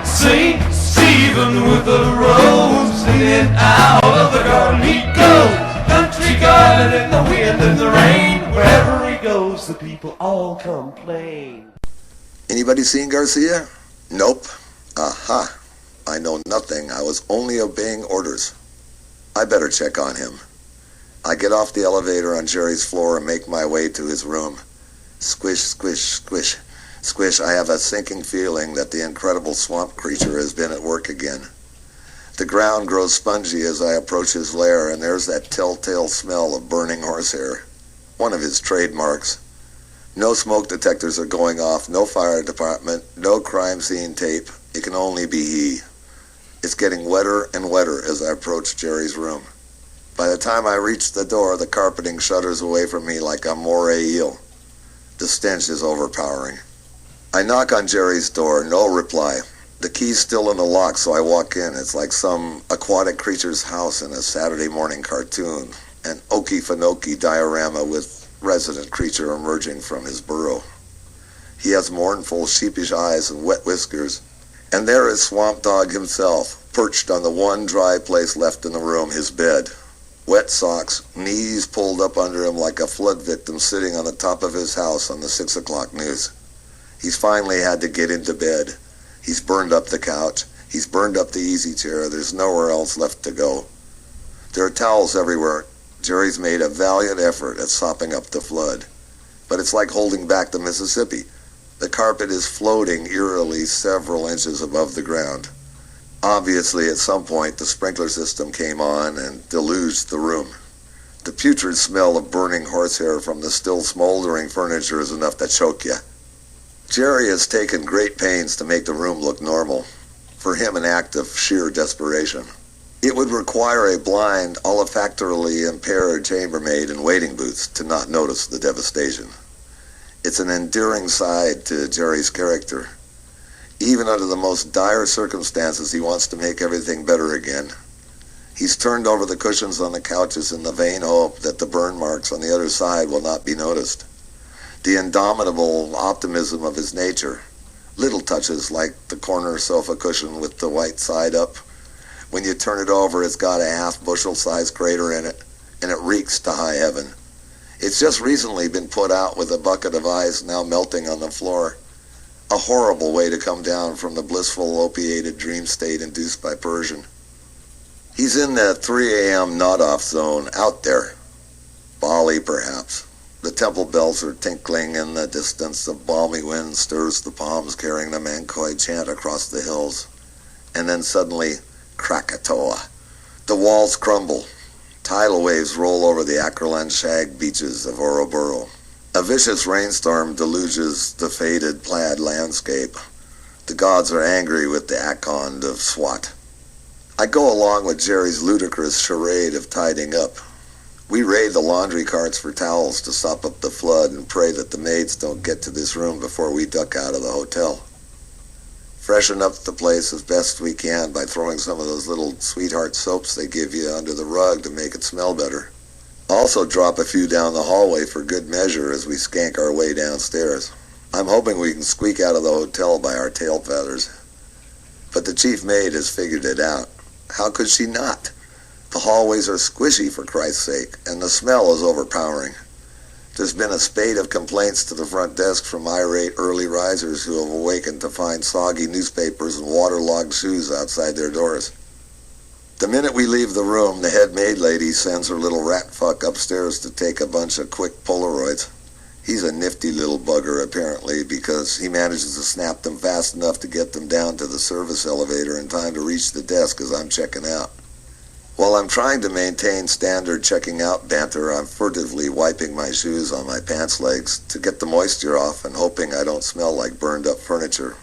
St. Stephen with the rose, singing out of the garden he goes. Country garden in the wind and the rain, wherever he goes the people all complain. Anybody seen Garcia? Nope. Aha. I know nothing. I was only obeying orders. I better check on him. I get off the elevator on Jerry's floor and make my way to his room. Squish, squish, squish. Squish, I have a sinking feeling that the incredible swamp creature has been at work again. The ground grows spongy as I approach his lair, and there's that telltale smell of burning horsehair. One of his trademarks. No smoke detectors are going off, no fire department, no crime scene tape. It can only be he. It's getting wetter and wetter as I approach Jerry's room. By the time I reach the door, the carpeting shudders away from me like a moray eel. The stench is overpowering. I knock on Jerry's door, no reply. The key's still in the lock, so I walk in. It's like some aquatic creature's house in a Saturday morning cartoon. An Okefenokee diorama with resident creature emerging from his burrow. He has mournful, sheepish eyes and wet whiskers. And there is Swamp Dog himself, perched on the one dry place left in the room, his bed. Wet socks, knees pulled up under him like a flood victim sitting on the top of his house on the 6 o'clock news. He's finally had to get into bed. He's burned up the couch. He's burned up the easy chair. There's nowhere else left to go. There are towels everywhere. Jerry's made a valiant effort at sopping up the flood. But it's like holding back the Mississippi. The carpet is floating eerily several inches above the ground. Obviously, at some point, the sprinkler system came on and deluged the room. The putrid smell of burning horsehair from the still smoldering furniture is enough to choke you. Jerry has taken great pains to make the room look normal, for him an act of sheer desperation. It would require a blind, olfactorily impaired chambermaid in waiting boots to not notice the devastation. It's an endearing side to Jerry's character. Even under the most dire circumstances, he wants to make everything better again. He's turned over the cushions on the couches in the vain hope that the burn marks on the other side will not be noticed. The indomitable optimism of his nature. Little touches like the corner sofa cushion with the white side up. When you turn it over, it's got a half-bushel-sized crater in it, and it reeks to high heaven. It's just recently been put out with a bucket of ice now melting on the floor. A horrible way to come down from the blissful opiated dream state induced by Persian. He's in the 3 a.m. nod-off zone, out there. Bali, perhaps. The temple bells are tinkling in the distance. The balmy wind stirs the palms carrying the Mancoy chant across the hills. And then suddenly, Krakatoa. The walls crumble. Tidal waves roll over the aquiline shag beaches of Ouroboro. A vicious rainstorm deluges the faded plaid landscape. The gods are angry with the Akond of Swat. I go along with Jerry's ludicrous charade of tidying up. We raid the laundry carts for towels to sop up the flood and pray that the maids don't get to this room before we duck out of the hotel. Freshen up the place as best we can by throwing some of those little sweetheart soaps they give you under the rug to make it smell better. Also drop a few down the hallway for good measure as we skank our way downstairs. I'm hoping we can squeak out of the hotel by our tail feathers. But the chief maid has figured it out. How could she not? The hallways are squishy, for Christ's sake, and the smell is overpowering. There's been a spate of complaints to the front desk from irate early risers who have awakened to find soggy newspapers and waterlogged shoes outside their doors. The minute we leave the room, the head maid lady sends her little rat fuck upstairs to take a bunch of quick Polaroids. He's a nifty little bugger, apparently, because he manages to snap them fast enough to get them down to the service elevator in time to reach the desk as I'm checking out. While I'm trying to maintain standard checking out banter, I'm furtively wiping my shoes on my pants legs to get the moisture off and hoping I don't smell like burned up furniture.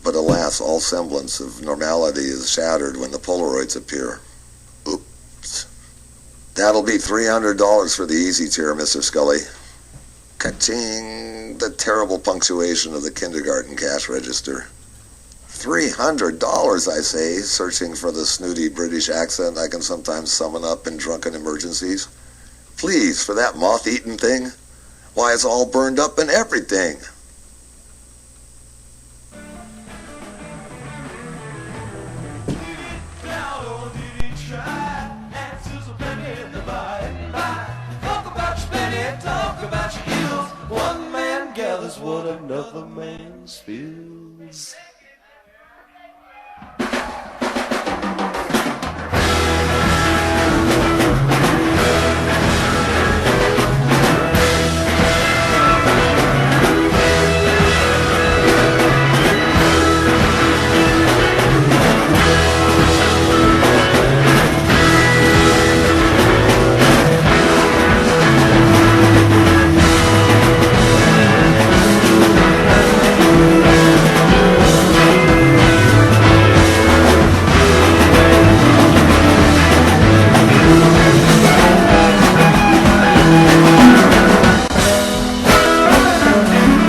But alas, all semblance of normality is shattered when the Polaroids appear. Oops. That'll be $300 for the easy chair, Mr. Scully. Ka-ching! The terrible punctuation of the kindergarten cash register. $300, I say, searching for the snooty British accent I can sometimes summon up in drunken emergencies. Please, for that moth-eaten thing? Why, it's all burned up and everything. another man's fields.